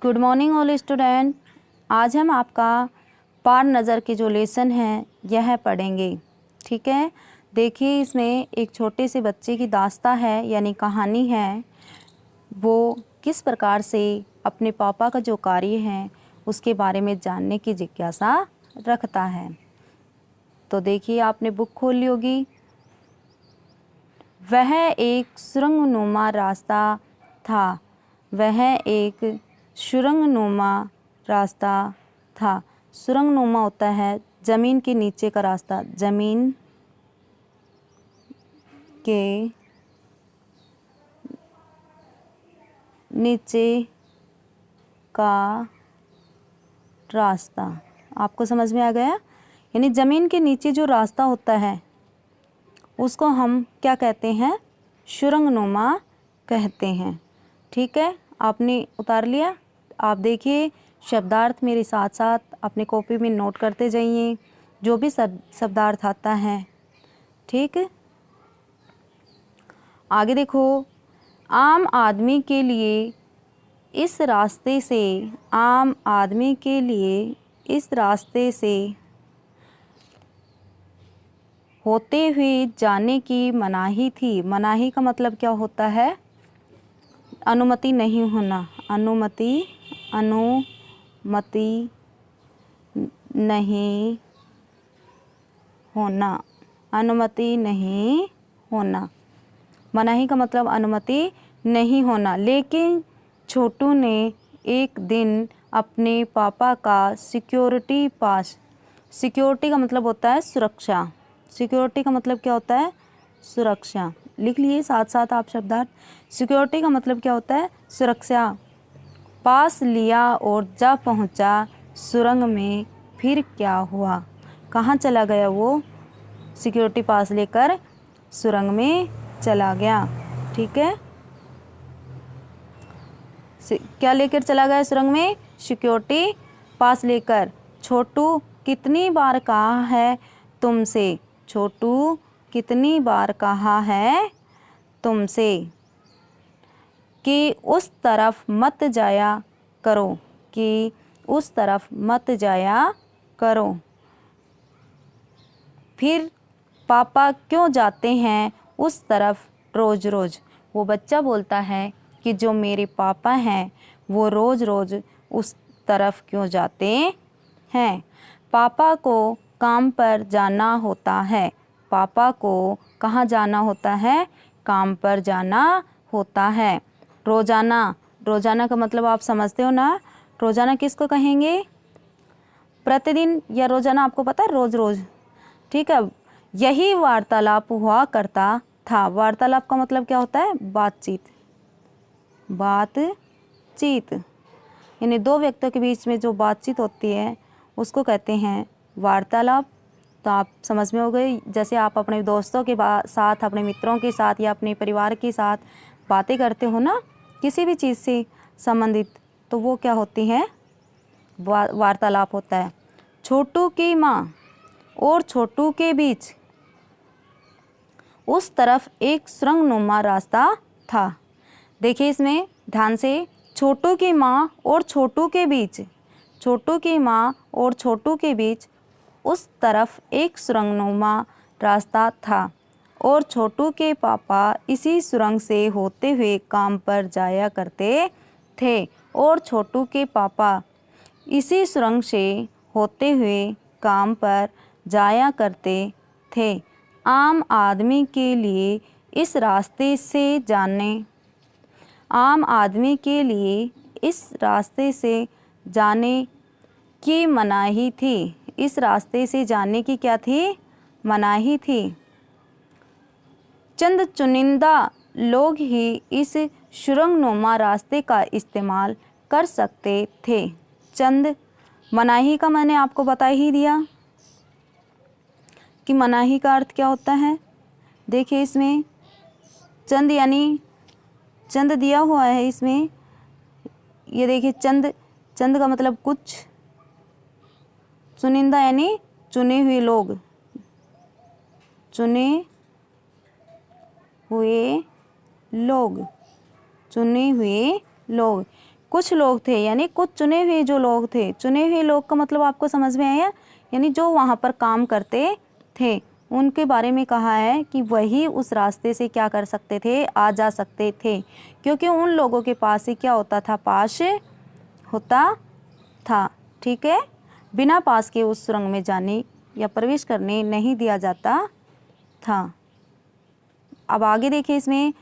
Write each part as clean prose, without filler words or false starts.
Good morning all student. आज हम आपका पार नज़र की जो लेसन है यह पढ़ेंगे। ठीक है, देखिए इसमें एक छोटे से बच्चे की दास्तां है यानी कहानी है। वो किस प्रकार से अपने पापा का जो कार्य है उसके बारे में जानने की जिज्ञासा रखता है। तो देखिए आपने बुक खोल ली होगी। वह एक सुरंगनुमा रास्ता था। वह एक सुरंगनुमा रास्ता था। सुरंगनुमा होता है ज़मीन के नीचे का रास्ता, ज़मीन के नीचे का रास्ता। आपको समझ में आ गया? यानी ज़मीन के नीचे जो रास्ता होता है उसको हम क्या कहते हैं? सुरंगनुमा कहते हैं। ठीक है, आपने उतार लिया। आप देखिए शब्दार्थ मेरे साथ साथ अपने कॉपी में नोट करते जाइए जो भी शब्दार्थ आता है। ठीक, आगे देखो। आम आदमी के लिए इस रास्ते से, आम आदमी के लिए इस रास्ते से होते हुए जाने की मनाही थी। मनाही का मतलब क्या होता है? अनुमति नहीं होना। अनुमति नहीं होना। अनुमति नहीं होना। मनाही का मतलब अनुमति नहीं होना। लेकिन छोटू ने एक दिन अपने पापा का सिक्योरिटी पास, सिक्योरिटी का मतलब होता है सुरक्षा। सिक्योरिटी का मतलब क्या होता है? सुरक्षा। लिख लिए साथ साथ आप शब्दार्थ। सिक्योरिटी का मतलब क्या होता है? सुरक्षा। पास लिया और जा पहुंचा सुरंग में। फिर क्या हुआ? कहाँ चला गया वो? सिक्योरिटी पास लेकर सुरंग में चला गया। ठीक है, क्या लेकर चला गया सुरंग में? सिक्योरिटी पास लेकर। छोटू कितनी बार कहा है तुमसे? छोटू कितनी बार कहा है तुमसे कि उस तरफ मत जाया करो, कि उस तरफ मत जाया करो। फिर पापा क्यों जाते हैं उस तरफ रोज़ रोज़? वो बच्चा बोलता है कि जो मेरे पापा हैं वो रोज़ रोज़ उस तरफ क्यों जाते हैं? पापा को काम पर जाना होता है। पापा को कहाँ जाना होता है? काम पर जाना होता है। रोज़ाना, रोज़ाना का मतलब आप समझते हो ना? रोज़ाना किसको कहेंगे? प्रतिदिन या रोज़ाना आपको पता है? रोज़ रोज़। ठीक है, यही वार्तालाप हुआ करता था। वार्तालाप का मतलब क्या होता है? बातचीत। बातचीत यानी दो व्यक्तियों के बीच में जो बातचीत होती है उसको कहते हैं वार्तालाप। तो आप समझ में हो गए। जैसे आप अपने दोस्तों के साथ, अपने मित्रों के साथ या अपने परिवार के साथ बातें करते हो ना किसी भी चीज़ से संबंधित, तो वो क्या होती हैं? वार्तालाप होता है। छोटू की माँ और छोटू के बीच उस तरफ एक सुरंगनुमा रास्ता था। देखिए इसमें ध्यान से, छोटू की माँ और छोटू के बीच, छोटू की माँ और छोटू के बीच उस तरफ एक सुरंगनुमा रास्ता था और छोटू के पापा इसी सुरंग से होते हुए काम पर जाया करते थे। और छोटू के पापा इसी सुरंग से होते हुए काम पर जाया करते थे। आम आदमी के लिए इस रास्ते से जाने, आम आदमी के लिए इस रास्ते से जाने की मनाही थी। इस रास्ते से जाने की क्या थी? मनाही थी। चंद चुनिंदा लोग ही इस सुरंगनुमा रास्ते का इस्तेमाल कर सकते थे। चंद, मनाही का मैंने आपको बता ही दिया कि मनाही का अर्थ क्या होता है। देखिए इसमें चंद यानी चंद दिया हुआ है इसमें। ये देखिए चंद, चंद का मतलब कुछ, चुनिंदा यानी चुने हुए लोग, चुने हुए लोग, चुने हुए लोग। कुछ लोग थे, यानी कुछ चुने हुए जो लोग थे, चुने हुए लोग का मतलब आपको समझ में आया, यानी जो वहाँ पर काम करते थे उनके बारे में कहा है कि वही उस रास्ते से क्या कर सकते थे, आ जा सकते थे, क्योंकि उन लोगों के पास से क्या होता था, पास होता था। ठीक है, बिना पास के उस सुरंग में जाने या प्रवेश करने नहीं दिया जाता था। अब आगे देखिए, इसमें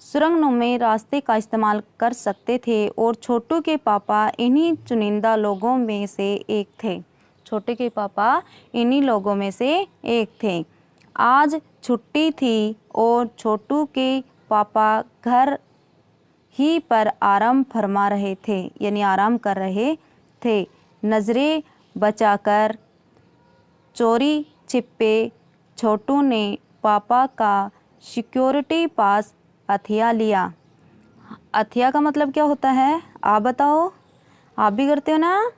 सुरंगनुमा रास्ते का इस्तेमाल कर सकते थे और छोटू के पापा इन्हीं चुनिंदा लोगों में से एक थे। छोटू के पापा इन्हीं लोगों में से एक थे। आज छुट्टी थी और छोटू के पापा घर ही पर आराम फरमा रहे थे, यानी आराम कर रहे थे। नज़रें बचाकर चोरी छिपे छोटू ने पापा का सिक्योरिटी पास हथिया लिया। हथिया का मतलब क्या होता है, आप बताओ, आप भी करते हो ना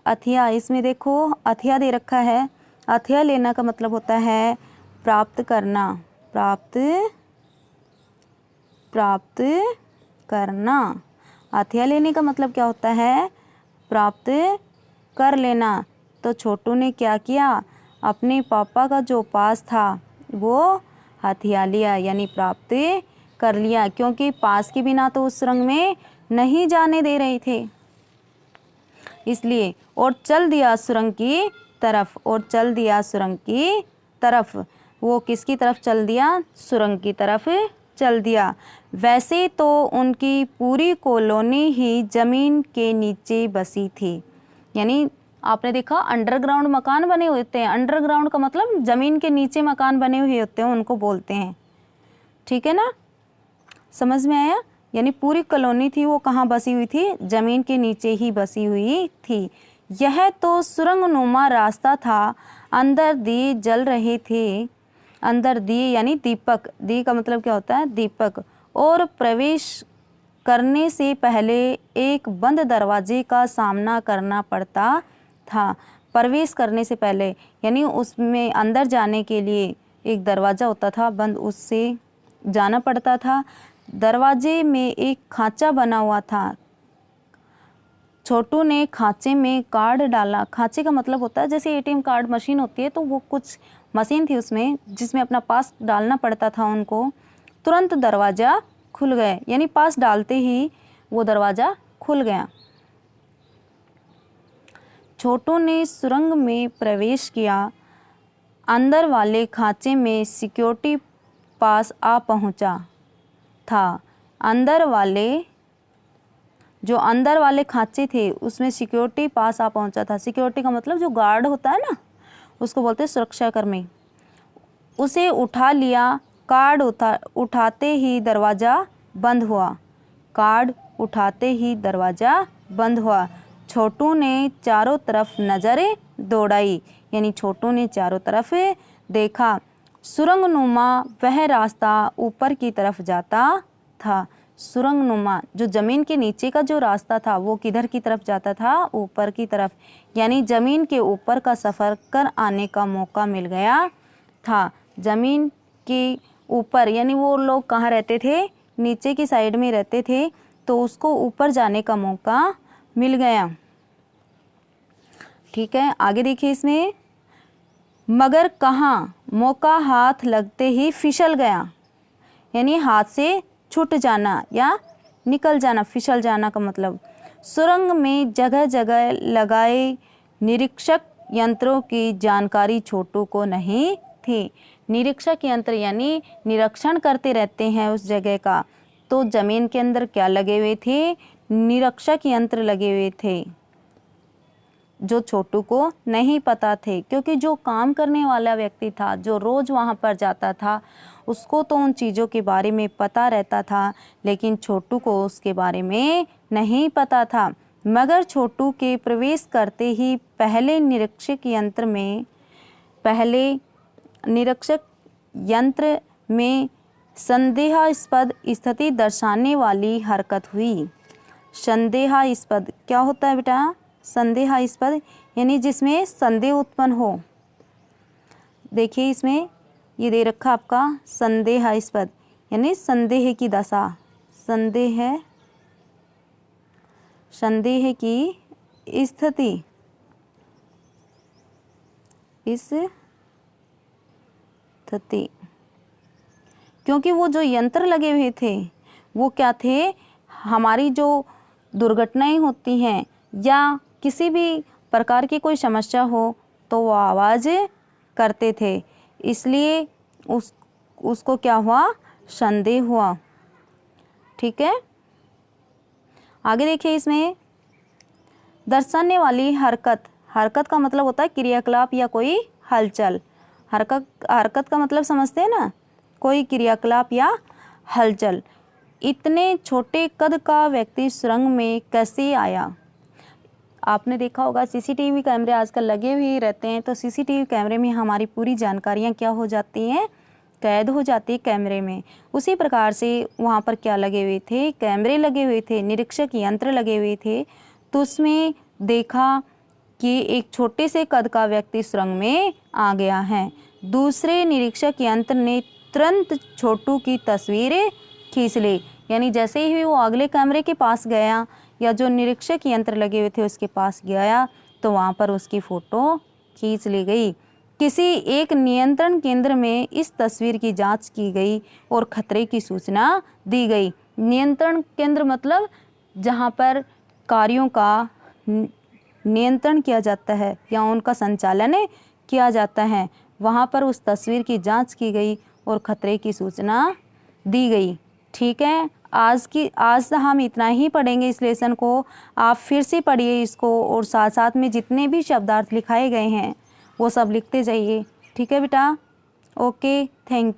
हथिया। इसमें देखो हथिया दे रखा है। हथिया लेना का मतलब होता है प्राप्त करना, प्राप्त करना। हथिया लेने का मतलब क्या होता है, प्राप्त कर लेना। तो छोटू ने क्या किया, अपने पापा का जो पास था वो हथिया लिया, यानी प्राप्त कर लिया, क्योंकि पास के बिना तो उस सुरंग में नहीं जाने दे रहे थे, इसलिए। और चल दिया सुरंग की तरफ, और चल दिया सुरंग की तरफ। वो किसकी तरफ चल दिया, सुरंग की तरफ चल दिया। वैसे तो उनकी पूरी कॉलोनी ही ज़मीन के नीचे बसी थी, यानी आपने देखा अंडरग्राउंड मकान बने हुए होते हैं। अंडरग्राउंड का मतलब ज़मीन के नीचे मकान बने हुए होते हैं, उनको बोलते हैं। ठीक है ना, समझ में आया। यानी पूरी कॉलोनी थी वो कहाँ बसी हुई थी, ज़मीन के नीचे ही बसी हुई थी। यह तो सुरंगनुमा रास्ता था। अंदर दिए जल रहे थे, अंदर दिए यानी दीपक, दिए का मतलब क्या होता है, दीपक। और प्रवेश करने से पहले एक बंद दरवाजे का सामना करना पड़ता था। प्रवेश करने से पहले यानी उसमें अंदर जाने के लिए एक दरवाज़ा होता था बंद, उससे जाना पड़ता था। दरवाजे में एक खांचा बना हुआ था। छोटू ने खांचे में कार्ड डाला। खांचे का मतलब होता है जैसे एटीएम कार्ड मशीन होती है, तो वो कुछ मशीन थी उसमें जिसमें अपना पास डालना पड़ता था उनको। तुरंत दरवाज़ा खुल गया, यानी पास डालते ही वो दरवाज़ा खुल गया। छोटू ने सुरंग में प्रवेश किया। अंदर वाले खांचे में सिक्योरिटी पास आ पहुंचा था। अंदर वाले खांचे थे उसमें सिक्योरिटी पास आ पहुंचा था। सिक्योरिटी का मतलब जो गार्ड होता है ना, उसको बोलते हैं सुरक्षाकर्मी। उसे उठा लिया। कार्ड उठाते ही दरवाज़ा बंद हुआ। कार्ड उठाते ही दरवाज़ा बंद हुआ। छोटू ने चारों तरफ नज़रें दौड़ाई, यानी छोटू ने चारों तरफ देखा। सुरंगनुमा वह रास्ता ऊपर की तरफ जाता था। सुरंगनुमा जो ज़मीन के नीचे का जो रास्ता था वो किधर की तरफ जाता था, ऊपर की तरफ, यानी ज़मीन के ऊपर का सफ़र कर आने का मौका मिल गया था। ज़मीन के ऊपर यानी वो लोग कहाँ रहते थे, नीचे की साइड में रहते थे, तो उसको ऊपर जाने का मौका मिल गया। ठीक है, आगे देखिए इसमें, मगर कहाँ, मौका हाथ लगते ही फिसल गया, यानी हाथ से छूट जाना या निकल जाना। फिसल जाना का मतलब, सुरंग में जगह जगह लगाए निरीक्षक यंत्रों की जानकारी छोटू को नहीं थी। निरीक्षक यंत्र यानी निरीक्षण करते रहते हैं उस जगह का, तो ज़मीन के अंदर क्या लगे हुए थे, निरीक्षक यंत्र लगे हुए थे, जो छोटू को नहीं पता थे। क्योंकि जो काम करने वाला व्यक्ति था, जो रोज़ वहाँ पर जाता था, उसको तो उन चीज़ों के बारे में पता रहता था, लेकिन छोटू को उसके बारे में नहीं पता था। मगर छोटू के प्रवेश करते ही पहले निरीक्षक यंत्र में संदेहास्पद स्थिति दर्शाने वाली हरकत हुई। संदेहास्पद क्या होता है बेटा, संदेहास्पद यानी जिसमें संदेह उत्पन्न हो। देखिए इसमें ये दे रखा आपका संदेहास्पद, यानी संदेह की दशा, संदेह की स्थिति, क्योंकि वो जो यंत्र लगे हुए थे वो क्या थे, हमारी जो दुर्घटनाएं होती हैं या किसी भी प्रकार की कोई समस्या हो तो वो आवाज़ करते थे, इसलिए उसको क्या हुआ, संदेह हुआ। ठीक है, आगे देखिए इसमें दर्शाने वाली हरकत, हरकत का मतलब होता है क्रियाकलाप या कोई हलचल। हरकत का मतलब समझते हैं ना, कोई क्रियाकलाप या हलचल। इतने छोटे कद का व्यक्ति सुरंग में कैसे आया। आपने देखा होगा सीसीटीवी कैमरे आजकल लगे हुए ही रहते हैं, तो सीसीटीवी कैमरे में हमारी पूरी जानकारियां क्या हो जाती हैं, कैद हो जाती है कैमरे में। उसी प्रकार से वहाँ पर क्या लगे हुए थे, कैमरे लगे हुए थे, निरीक्षक यंत्र लगे हुए थे। तो उसमें देखा कि एक छोटे से कद का व्यक्ति सुरंग में आ गया है। दूसरे निरीक्षक यंत्र ने तुरंत छोटू की तस्वीरें खींच ली, यानी जैसे ही वो अगले कैमरे के पास गया या जो निरीक्षक यंत्र लगे हुए थे उसके पास गया तो वहाँ पर उसकी फ़ोटो खींच ली गई। किसी एक नियंत्रण केंद्र में इस तस्वीर की जांच की गई और खतरे की सूचना दी गई। नियंत्रण केंद्र मतलब जहाँ पर कार्यों का नियंत्रण किया जाता है या उनका संचालन किया जाता है, वहाँ पर उस तस्वीर की जांच की गई और खतरे की सूचना दी गई। ठीक है, आज हम इतना ही पढ़ेंगे इस लेसन को। आप फिर से पढ़िए इसको और साथ साथ में जितने भी शब्दार्थ लिखाए गए हैं वो सब लिखते जाइए। ठीक है बेटा, ओके, थैंक यू।